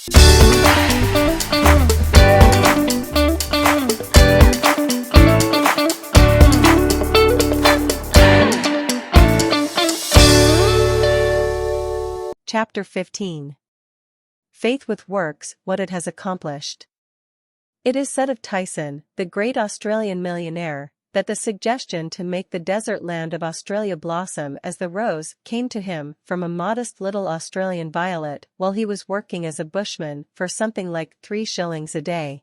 Chapter 15. Faith with Works, What It Has Accomplished. It is said of Tyson, the great Australian millionaire, that the suggestion to make the desert land of Australia blossom as the rose came to him from a modest little Australian violet while he was working as a bushman for something like 3 shillings a day.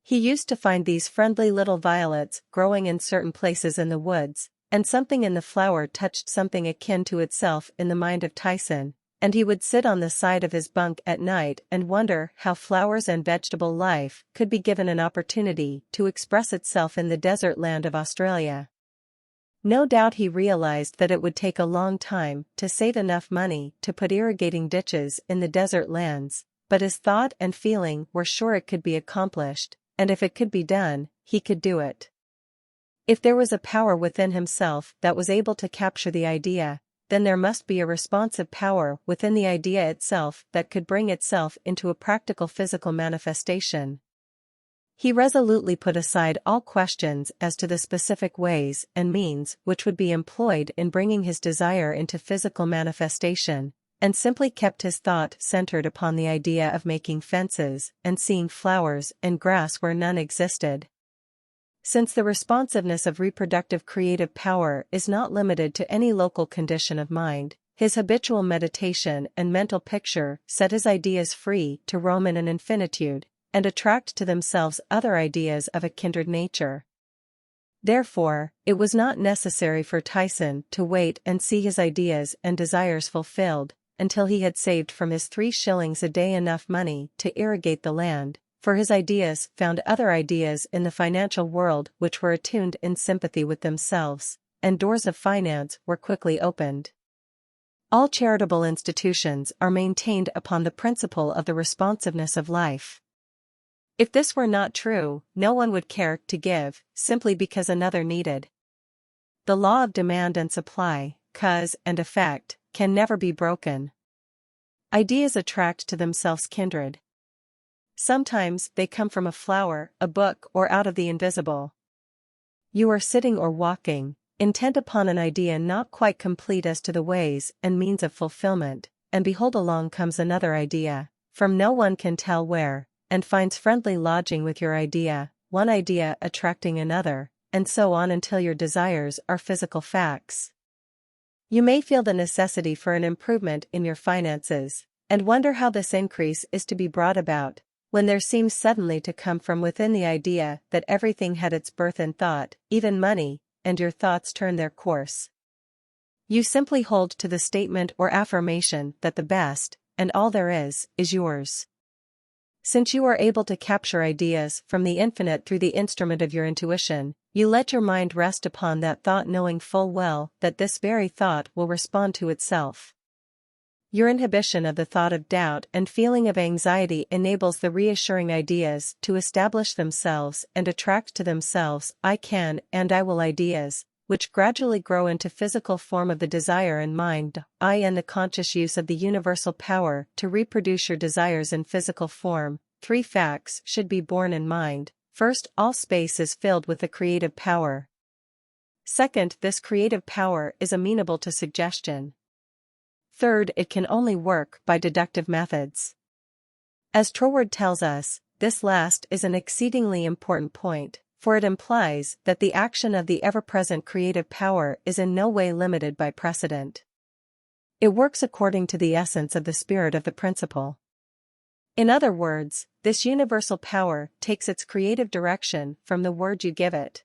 He used to find these friendly little violets growing in certain places in the woods, and something in the flower touched something akin to itself in the mind of Tyson, and he would sit on the side of his bunk at night and wonder how flowers and vegetable life could be given an opportunity to express itself in the desert land of Australia. No doubt he realized that it would take a long time to save enough money to put irrigating ditches in the desert lands, but his thought and feeling were sure it could be accomplished, and if it could be done, he could do it. If there was a power within himself that was able to capture the idea, then there must be a responsive power within the idea itself that could bring itself into a practical physical manifestation. He resolutely put aside all questions as to the specific ways and means which would be employed in bringing his desire into physical manifestation, and simply kept his thought centered upon the idea of making fences and seeing flowers and grass where none existed. Since the responsiveness of reproductive creative power is not limited to any local condition of mind, his habitual meditation and mental picture set his ideas free to roam in an infinitude, and attract to themselves other ideas of a kindred nature. Therefore, it was not necessary for Tyson to wait and see his ideas and desires fulfilled, until he had saved from his 3 shillings a day enough money to irrigate the land, for his ideas found other ideas in the financial world which were attuned in sympathy with themselves, and doors of finance were quickly opened. All charitable institutions are maintained upon the principle of the responsiveness of life. If this were not true, no one would care to give, simply because another needed. The law of demand and supply, cause and effect, can never be broken. Ideas attract to themselves kindred. Sometimes they come from a flower, a book, or out of the invisible. You are sitting or walking, intent upon an idea not quite complete as to the ways and means of fulfillment, and behold along comes another idea, from no one can tell where, and finds friendly lodging with your idea, one idea attracting another, and so on until your desires are physical facts. You may feel the necessity for an improvement in your finances, and wonder how this increase is to be brought about, when there seems suddenly to come from within the idea that everything had its birth in thought, even money, and your thoughts turn their course. You simply hold to the statement or affirmation that the best, and all there is yours. Since you are able to capture ideas from the infinite through the instrument of your intuition, you let your mind rest upon that thought knowing full well that this very thought will respond to itself. Your inhibition of the thought of doubt and feeling of anxiety enables the reassuring ideas to establish themselves and attract to themselves I can and I will ideas, which gradually grow into physical form of the desire and mind, and the conscious use of the universal power to reproduce your desires in physical form. 3 facts should be borne in mind. First, all space is filled with the creative power. Second, this creative power is amenable to suggestion. Third, it can only work by deductive methods. As Troward tells us, this last is an exceedingly important point, for it implies that the action of the ever-present creative power is in no way limited by precedent. It works according to the essence of the spirit of the principle. In other words, this universal power takes its creative direction from the word you give it.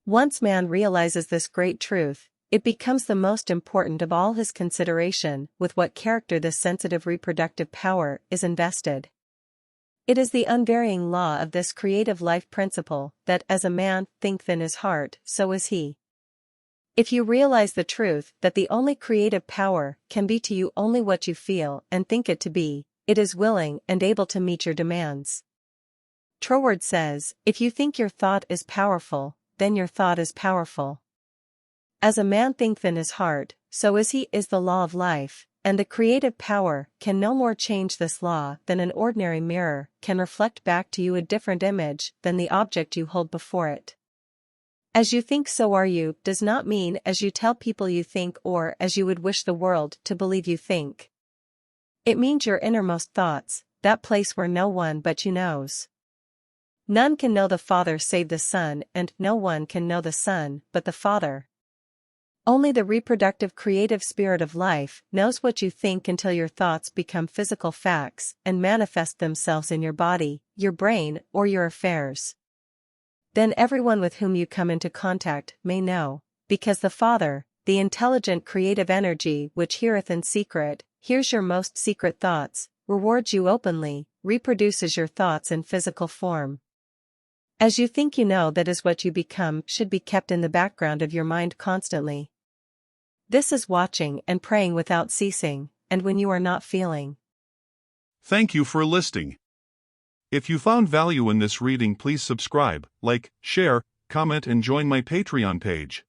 Once man realizes this great truth, it becomes the most important of all his consideration with what character this sensitive reproductive power is invested. It is the unvarying law of this creative life principle that as a man thinketh in his heart, so is he. If you realize the truth that the only creative power can be to you only what you feel and think it to be, it is willing and able to meet your demands. Troward says, if you think your thought is powerful, then your thought is powerful. As a man thinketh in his heart, so is he is the law of life, And the creative power can no more change this law than an ordinary mirror can reflect back to you a different image than the object you hold before it. As you think so are you does not mean as you tell people you think or as you would wish the world to believe you think. It means your innermost thoughts, that place where no one but you knows. None can know the Father save the Son, and no one can know the Son but the Father. Only the reproductive creative spirit of life knows what you think until your thoughts become physical facts and manifest themselves in your body, your brain, or your affairs. Then everyone with whom you come into contact may know, because the Father, the intelligent creative energy which heareth in secret, hears your most secret thoughts, rewards you openly, reproduces your thoughts in physical form. As you think you know, that is what you become should be kept in the background of your mind constantly. This is watching and praying without ceasing, and when you are not feeling. Thank you for listening. If you found value in this reading, please subscribe, like, share, comment, and join my Patreon page.